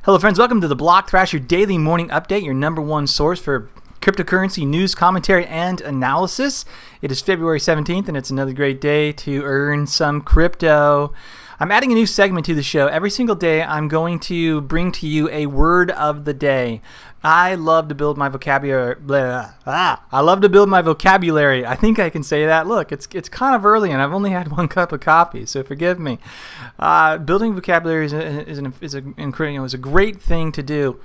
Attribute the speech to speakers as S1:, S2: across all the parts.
S1: Hello friends, welcome to the Blockthrasher Daily Morning Update, your number one source for cryptocurrency news, commentary, and analysis. It is February 17th and it's another great day to earn some crypto. I'm adding a new segment to the show. Every single day I'm going to bring to you a word of the day. I love to build my vocabulary. I love to build my vocabulary. I think I can say that. Look, it's kind of early, and I've only had one cup of coffee, so forgive me. Building vocabulary is a great thing to do,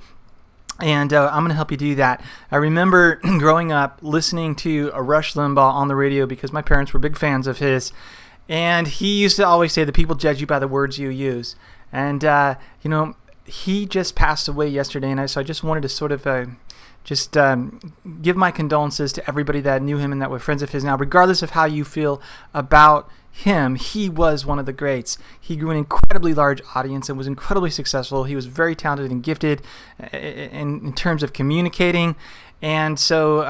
S1: and I'm going to help you do that. I remember growing up listening to Rush Limbaugh on the radio because my parents were big fans of his, and he used to always say that people judge you by the words you use, and he just passed away yesterday, and so I just wanted to sort of give my condolences to everybody that knew him and that were friends of his. Now, regardless of how you feel about him, he was one of the greats. He grew an incredibly large audience and was incredibly successful. He was very talented and gifted in terms of communicating. And so,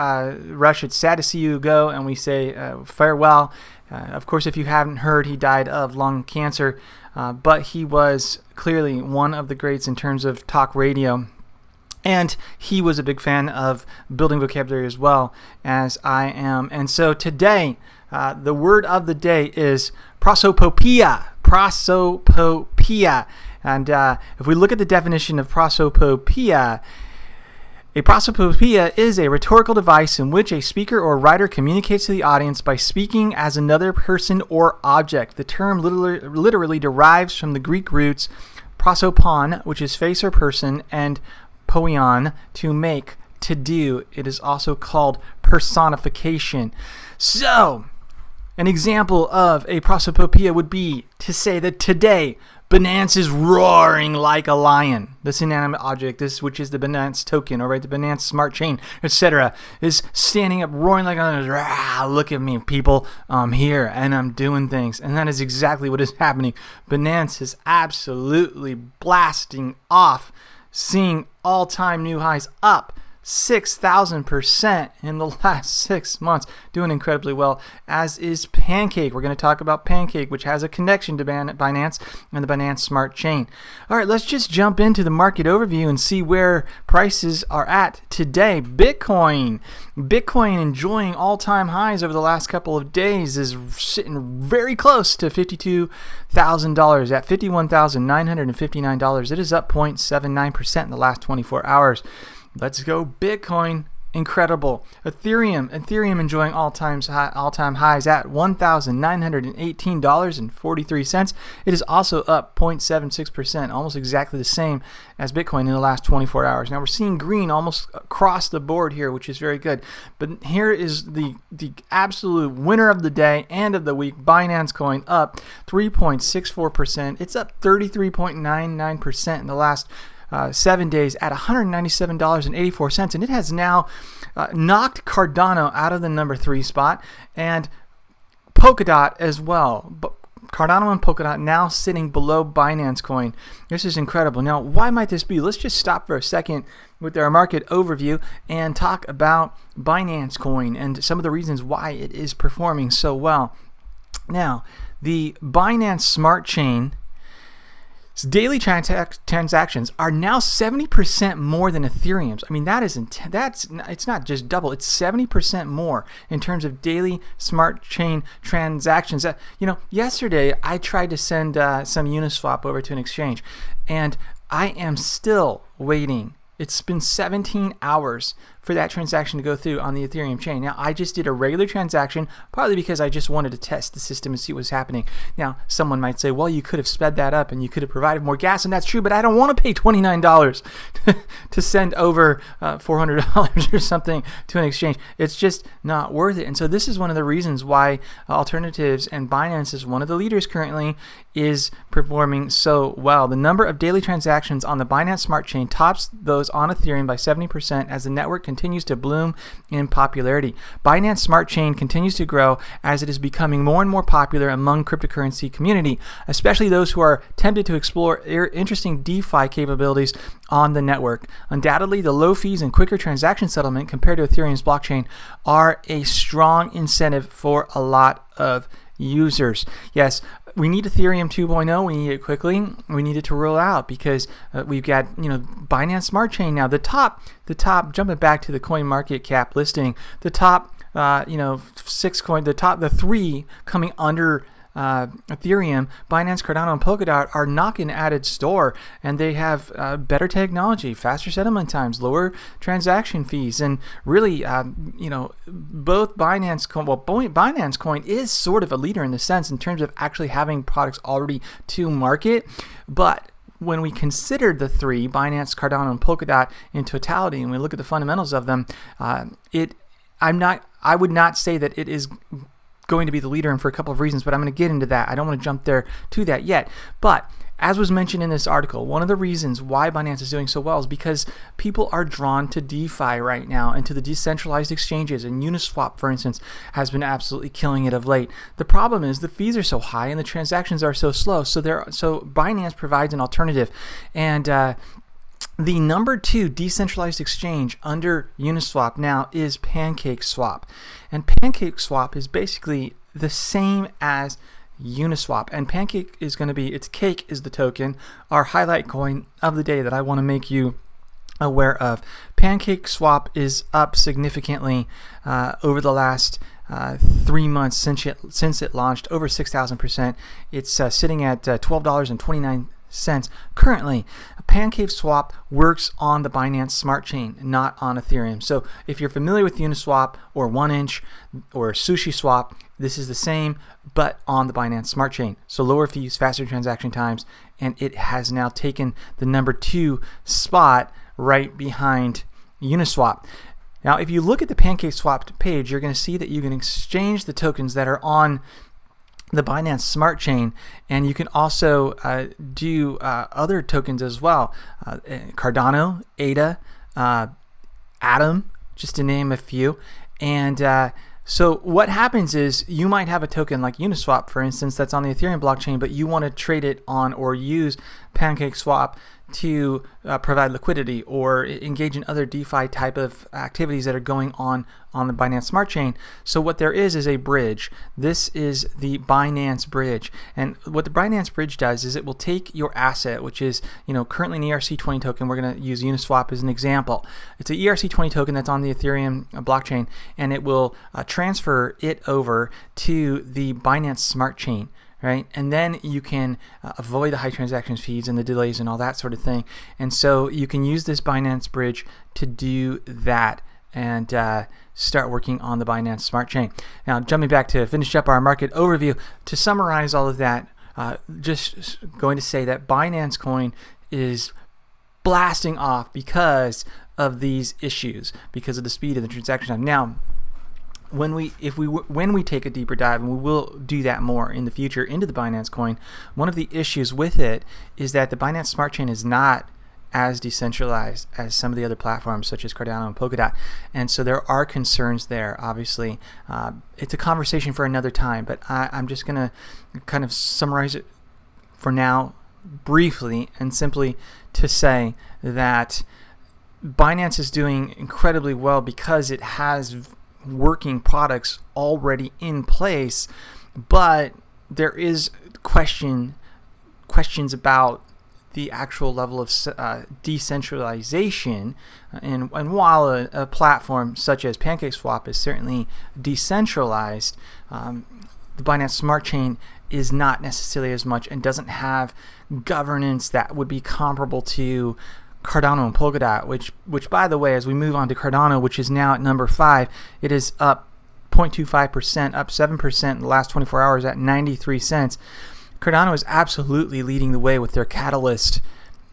S1: Rush, it's sad to see you go, and we say farewell. Of course, if you haven't heard, he died of lung cancer, but he was clearly one of the greats in terms of talk radio. And he was a big fan of building vocabulary as well as I am. And so today, the word of the day is prosopopoei. Prosopopoei. And if we look at the definition of prosopopoei, a prosopopoei is a rhetorical device in which a speaker or writer communicates to the audience by speaking as another person or object. The term literally derives from the Greek roots prosopon, which is face or person, and poion, to make, to do. It is also called personification. So, an example of a prosopopoei would be to say that today, Binance is roaring like a lion. This inanimate object, which is the Binance token, or the Binance smart chain, etc., is standing up, roaring like a lion. Look at me, people. I'm here, and I'm doing things. And that is exactly what is happening. Binance is absolutely blasting off, seeing all-time new highs up 6,000% in the last 6 months, doing incredibly well, as is Pancake. We're going to talk about Pancake, which has a connection to Binance and the Binance Smart Chain. All right, let's just jump into the market overview and see where prices are at today. Bitcoin enjoying all-time highs over the last couple of days, is sitting very close to $52,000 at $51,959. It is up 0.79% in the last 24 hours. Let's go Bitcoin. Incredible. Ethereum enjoying all-time highs at $1,918.43. It is also up 0.76%, almost exactly the same as Bitcoin in the last 24 hours. Now we're seeing green almost across the board here, which is very good. But here is the absolute winner of the day and of the week. Binance Coin up 3.64%. It's up 33.99% in the last 7 days at $197.84, and it has now knocked Cardano out of the number 3 spot, and Polkadot as well. But Cardano and Polkadot now sitting below Binance Coin. This is incredible. Now, why might this be? Let's just stop for a second with our market overview and talk about Binance Coin and some of the reasons why it is performing so well. Now, the Binance Smart Chain daily transactions are now 70% more than Ethereum's. I mean, it's not just double, it's 70% more in terms of daily smart chain transactions. Yesterday I tried to send some Uniswap over to an exchange, and I am still waiting. It's been 17 hours for that transaction to go through on the Ethereum chain. Now, I just did a regular transaction, partly because I just wanted to test the system and see what was happening. Now, someone might say, well, you could have sped that up and you could have provided more gas, and that's true, but I don't want to pay $29 to send over $400 or something to an exchange. It's just not worth it. And so this is one of the reasons why alternatives, and Binance is one of the leaders currently, is performing so well. The number of daily transactions on the Binance Smart Chain tops those on Ethereum by 70% as the network continues to bloom in popularity. Binance Smart Chain continues to grow as it is becoming more and more popular among cryptocurrency community, especially those who are tempted to explore interesting DeFi capabilities on the network. Undoubtedly, the low fees and quicker transaction settlement compared to Ethereum's blockchain are a strong incentive for a lot of users. Yes, we need Ethereum 2.0. We need it quickly. We need it to roll out because we've got Binance Smart Chain now. The top. Jumping back to the coin market cap listing, the top 6 coin, the 3 coming under Ethereum, Binance, Cardano, and Polkadot are knocking at its door, and they have better technology, faster settlement times, lower transaction fees, and really, both Binance Coin is sort of a leader in the sense in terms of actually having products already to market, but when we consider the 3, Binance, Cardano, and Polkadot in totality, and we look at the fundamentals of them, I would not say that it is going to be the leader, and for a couple of reasons, but I'm going to get into that. I don't want to jump there to that yet. But as was mentioned in this article, one of the reasons why Binance is doing so well is because people are drawn to DeFi right now and to the decentralized exchanges. And Uniswap, for instance, has been absolutely killing it of late. The problem is the fees are so high and the transactions are so slow. So Binance provides an alternative. And the number 2 decentralized exchange under Uniswap now is PancakeSwap. And PancakeSwap is basically the same as Uniswap. And Pancake is going to be, its cake is the token, our highlight coin of the day that I want to make you aware of. PancakeSwap is up significantly over the last 3 months since it launched, over 6,000%. It's sitting at $12.29 currently. PancakeSwap works on the Binance Smart Chain, not on Ethereum. So if you're familiar with Uniswap or 1inch or SushiSwap, this is the same, but on the Binance Smart Chain. So lower fees, faster transaction times, and it has now taken the number 2 spot right behind Uniswap. Now, if you look at the PancakeSwap page, you're going to see that you can exchange the tokens that are on the Binance Smart Chain, and you can also do other tokens as well. Cardano, ADA, Atom, just to name a few. And so what happens is you might have a token like Uniswap, for instance, that's on the Ethereum blockchain, but you want to trade it on or use PancakeSwap to provide liquidity or engage in other DeFi type of activities that are going on the Binance Smart Chain. So what there is a bridge. This is the Binance Bridge. And what the Binance Bridge does is it will take your asset, which is currently an ERC20 token. We're going to use Uniswap as an example. It's an ERC20 token that's on the Ethereum blockchain, and it will transfer it over to the Binance Smart Chain. Right, and then you can avoid the high transaction fees and the delays and all that sort of thing. And so you can use this Binance Bridge to do that and start working on the Binance Smart Chain. Now, jumping back to finish up our market overview, to summarize all of that, just going to say that Binance Coin is blasting off because of these issues, because of the speed of the transaction time. Now, when we take a deeper dive, and we will do that more in the future into the Binance Coin, one of the issues with it is that the Binance Smart Chain is not as decentralized as some of the other platforms such as Cardano and Polkadot, and so there are concerns there. Obviously, it's a conversation for another time, but I'm just going to kind of summarize it for now briefly and simply to say that Binance is doing incredibly well because it has working products already in place, but there is questions about the actual level of decentralization. And while a platform such as PancakeSwap is certainly decentralized, the Binance Smart Chain is not necessarily as much and doesn't have governance that would be comparable to Cardano and Polkadot, which by the way, as we move on to Cardano, which is now at number 5, it is up 0.25%, up 7% in the last 24 hours at 93 cents. Cardano is absolutely leading the way with their Catalyst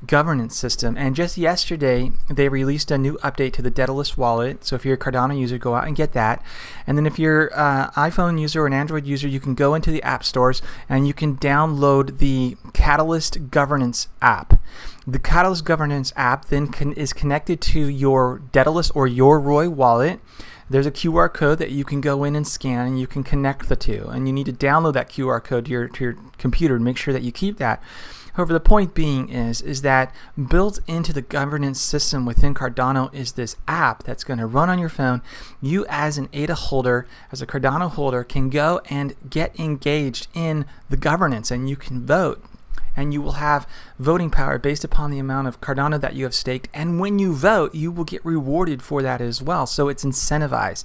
S1: governance system, and just yesterday they released a new update to the Daedalus wallet. So if you're a Cardano user, go out and get that. And then if you're an iPhone user or an Android user, you can go into the app stores and you can download the Catalyst governance app. The Catalyst governance app then is connected to your Daedalus or your Roy wallet. There's a QR code that you can go in and scan, and you can connect the two. And you need to download that QR code to your computer and make sure that you keep that. However, the point being is that built into the governance system within Cardano is this app that's going to run on your phone. You as an ADA holder, as a Cardano holder, can go and get engaged in the governance, and you can vote. And you will have voting power based upon the amount of Cardano that you have staked. And when you vote, you will get rewarded for that as well. So it's incentivized.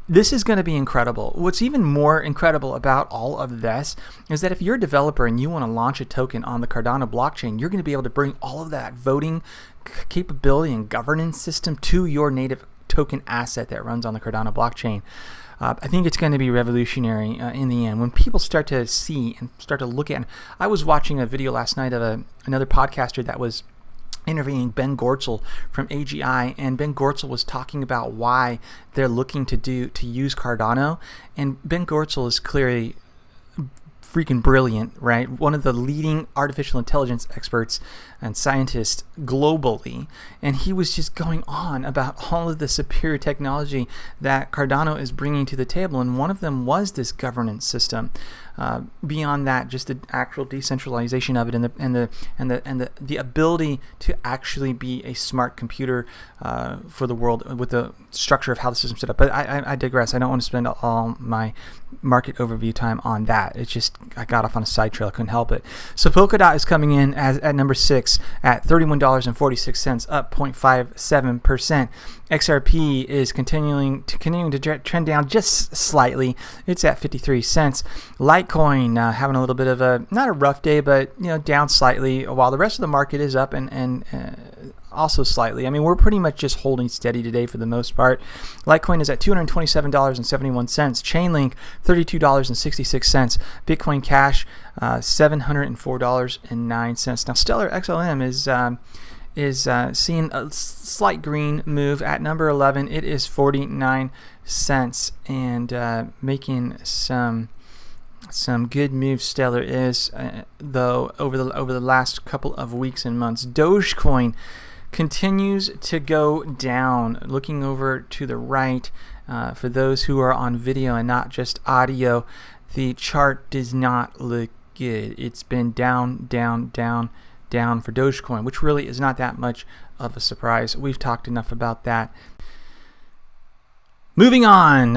S1: This is going to be incredible. What's even more incredible about all of this is that if you're a developer and you want to launch a token on the Cardano blockchain, you're going to be able to bring all of that voting capability and governance system to your native token asset that runs on the Cardano blockchain. I think it's going to be revolutionary in the end. When people start to see and start to look at, I was watching a video last night of another podcaster that was interviewing Ben Gortzel from AGI, and Ben Gortzel was talking about why they're looking to use Cardano, and Ben Gortzel is clearly freaking brilliant, right? One of the leading artificial intelligence experts and scientists globally, and he was just going on about all of the superior technology that Cardano is bringing to the table, and one of them was this governance system. Beyond that, just the actual decentralization of it, and the ability to actually be a smart computer for the world with the structure of how the system's set up. But I digress. I don't want to spend all my market overview time on that. It's just I got off on a side trail. I couldn't help it. So Polkadot is coming in at number 6 at $31.46, up 0.57%. XRP is continuing to trend down just slightly. It's at 53 cents. Litecoin having a little bit of not a rough day, but down slightly, while the rest of the market is up and also slightly. I mean, we're pretty much just holding steady today for the most part. Litecoin is at $227.71. Chainlink, $32.66. Bitcoin Cash, $704.09. Now, Stellar XLM is seeing a slight green move at number 11. It is 49 cents and making some good moves. Stellar is though over the last couple of weeks and months. Dogecoin continues to go down. Looking over to the right, for those who are on video and not just audio, the chart does not look good. It's been down for Dogecoin, which really is not that much of a surprise. We've talked enough about that. Moving on,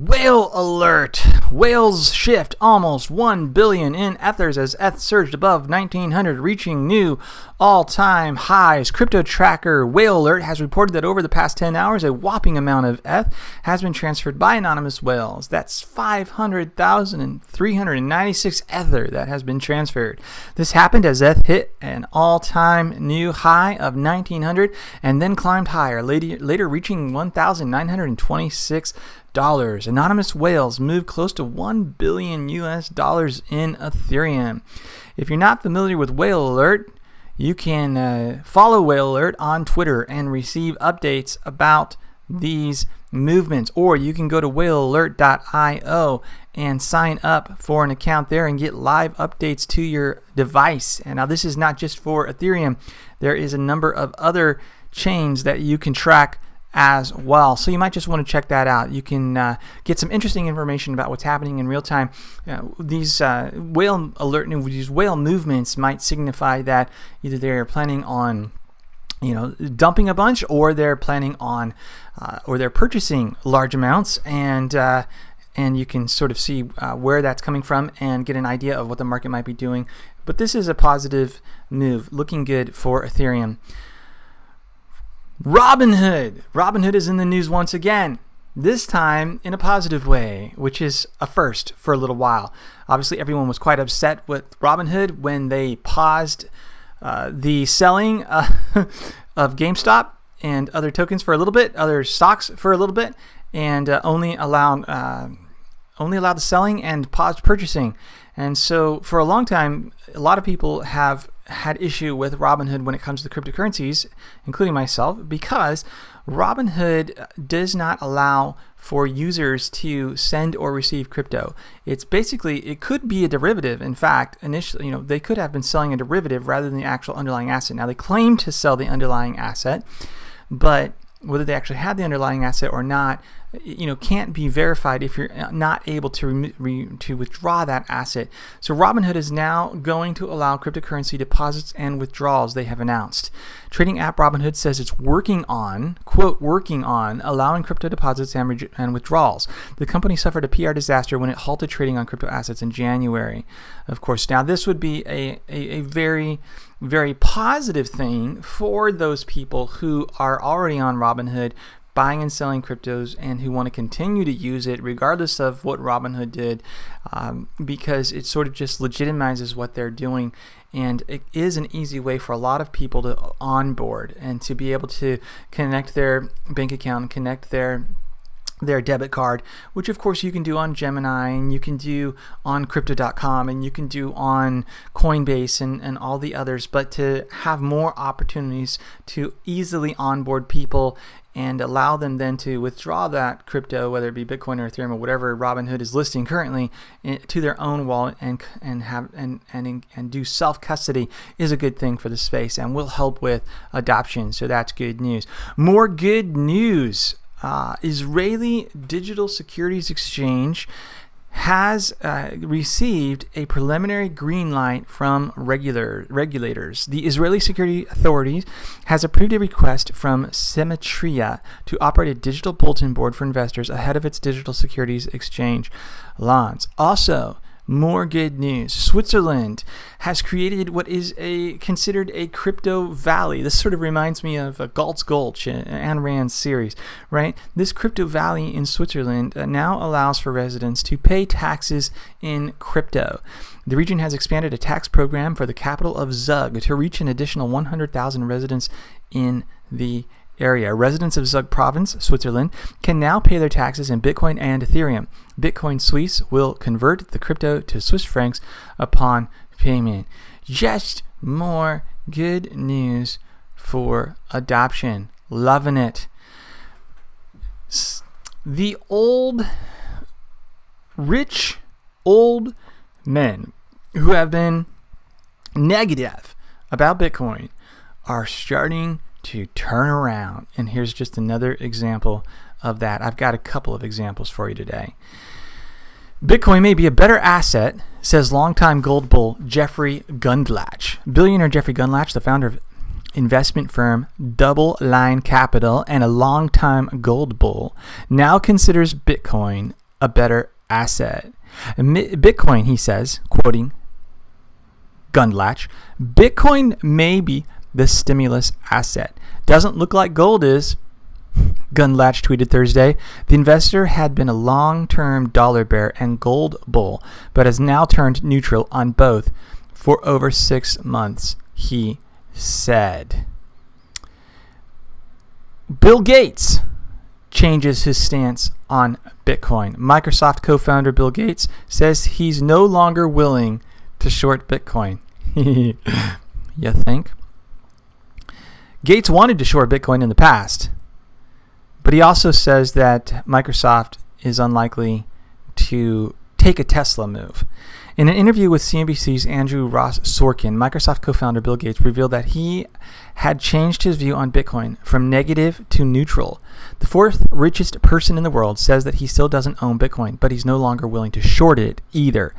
S1: whale alert. Whales shift almost 1 billion in ethers as ETH surged above 1900, reaching new all-time highs. Crypto tracker Whale Alert has reported that over the past 10 hours, a whopping amount of ETH has been transferred by anonymous whales. That's 500,396 ether that has been transferred. This happened as ETH hit an all-time new high of 1900 and then climbed higher, later reaching 1,926 $6. Anonymous whales moved close to $1 billion US in Ethereum. If you're not familiar with Whale Alert, you can follow Whale Alert on Twitter and receive updates about these movements, or you can go to whalealert.io and sign up for an account there and get live updates to your device. And now this is not just for Ethereum. There is a number of other chains that you can track as well. So you might just want to check that out. You can get some interesting information about what's happening in real time. These whale alert, these whale movements might signify that either they're planning on dumping a bunch, or they're planning on or they're purchasing large amounts, and you can sort of see where that's coming from and get an idea of what the market might be doing. But this is a positive move, looking good for Ethereum. Robinhood is in the news once again, this time in a positive way, which is a first for a little while. Obviously, everyone was quite upset with Robinhood when they paused the selling of GameStop and other tokens for a little bit, other stocks for a little bit, and only allowed the selling and paused purchasing. And so for a long time, a lot of people have had issue with Robinhood when it comes to cryptocurrencies, including myself, because Robinhood does not allow for users to send or receive crypto. It's basically, it could be a derivative. In fact, initially, they could have been selling a derivative rather than the actual underlying asset. Now, they claim to sell the underlying asset, but whether they actually had the underlying asset or not, can't be verified if you're not able to to withdraw that asset. So Robinhood is now going to allow cryptocurrency deposits and withdrawals, they have announced. Trading app Robinhood says it's working on, quote, working on allowing crypto deposits and withdrawals. The company suffered a PR disaster when it halted trading on crypto assets in January. Of course, now this would be a very, very positive thing for those people who are already on Robinhood, buying and selling cryptos, and who want to continue to use it regardless of what Robinhood did, because it sort of just legitimizes what they're doing, and it is an easy way for a lot of people to onboard and to be able to connect their bank account and connect their debit card, which of course you can do on Gemini, and you can do on crypto.com, and you can do on Coinbase and all the others, but to have more opportunities to easily onboard people and allow them then to withdraw that crypto, whether it be Bitcoin or Ethereum or whatever Robinhood is listing currently, to their own wallet and do self-custody, is a good thing for the space and will help with adoption. So that's good news. More good news. Israeli Digital Securities Exchange has received a preliminary green light from regulators. The Israeli Security Authorities has approved a request from Symmetria to operate a digital bulletin board for investors ahead of its digital securities exchange launch. Also, more good news. Switzerland has created what is considered a crypto valley. This sort of reminds me of Galt's Gulch, Ayn Rand's series, right? This crypto valley in Switzerland now allows for residents to pay taxes in crypto. The region has expanded a tax program for the capital of Zug to reach an additional 100,000 residents in the area. Residents of Zug province, Switzerland, can now pay their taxes in Bitcoin and Ethereum. Bitcoin Suisse will convert the crypto to Swiss francs upon payment. Just more good news for adoption. Loving it. The rich old men who have been negative about Bitcoin are starting to turn around. And here's just another example of that. I've got a couple of examples for you today. Bitcoin may be a better asset, says longtime gold bull Jeffrey Gundlach. Billionaire Jeffrey Gundlach, the founder of investment firm Double Line Capital and a longtime gold bull, now considers Bitcoin a better asset. Bitcoin, he says, quoting Gundlach, Bitcoin may be the stimulus asset. Doesn't look like gold is. Gundlach tweeted Thursday. The investor had been a long-term dollar bear and gold bull, but has now turned neutral on both for over 6 months, he said. Bill Gates changes his stance on Bitcoin. Microsoft co-founder Bill Gates says he's no longer willing to short Bitcoin. You think? Gates wanted to short Bitcoin in the past, but he also says that Microsoft is unlikely to take a Tesla move. In an interview with CNBC's Andrew Ross Sorkin, Microsoft co-founder Bill Gates revealed that he had changed his view on Bitcoin from negative to neutral. The fourth richest person in the world says that he still doesn't own Bitcoin, but he's no longer willing to short it either.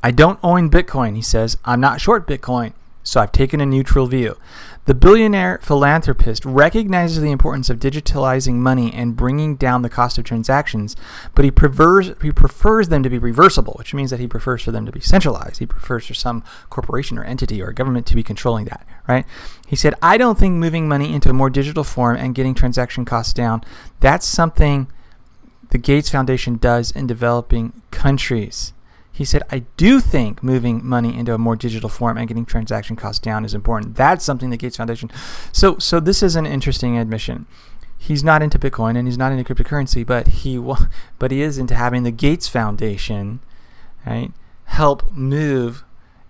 S1: I don't own Bitcoin, he says. I'm not short Bitcoin, so I've taken a neutral view. The billionaire philanthropist recognizes the importance of digitalizing money and bringing down the cost of transactions, but he prefers them to be reversible, which means that he prefers for them to be centralized. He prefers for some corporation or entity or government to be controlling that, right? He said, I don't think moving money into a more digital form and getting transaction costs down, that's something the Gates Foundation does in developing countries. He said, I do think moving money into a more digital form and getting transaction costs down is important. That's something the Gates Foundation. So this is an interesting admission. He's not into Bitcoin and he's not into cryptocurrency, but he is into having the Gates Foundation, right, help move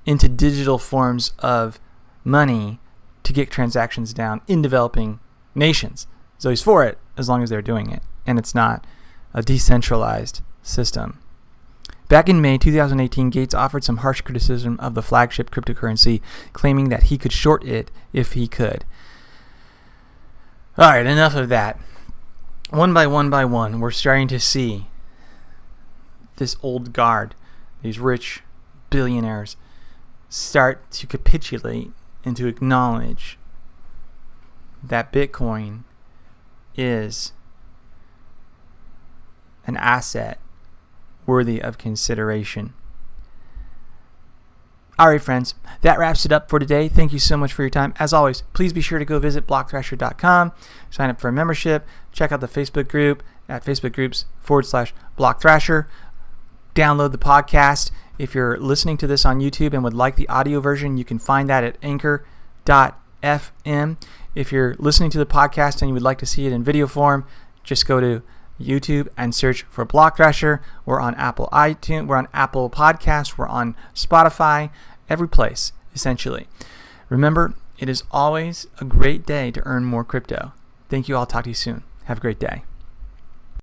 S1: into digital forms of money to get transactions down in developing nations. So he's for it as long as they're doing it, and it's not a decentralized system. Back in May 2018, Gates offered some harsh criticism of the flagship cryptocurrency, claiming that he could short it if he could. All right, enough of that. one by one, we're starting to see this old guard, these rich billionaires, start to capitulate and to acknowledge that Bitcoin is an asset worthy of consideration. All right, friends, that wraps it up for today. Thank you so much for your time. As always, please be sure to go visit blockthrasher.com, sign up for a membership, check out the Facebook group at facebookgroups/blockthrasher. Download the podcast. If you're listening to this on YouTube and would like the audio version, you can find that at anchor.fm. If you're listening to the podcast and you would like to see it in video form, just go to YouTube and search for Blockthrasher. We're on Apple iTunes, we're on Apple Podcasts, we're on Spotify, every place, essentially. Remember, it is always a great day to earn more crypto. Thank you all. Talk to you soon. Have a great day.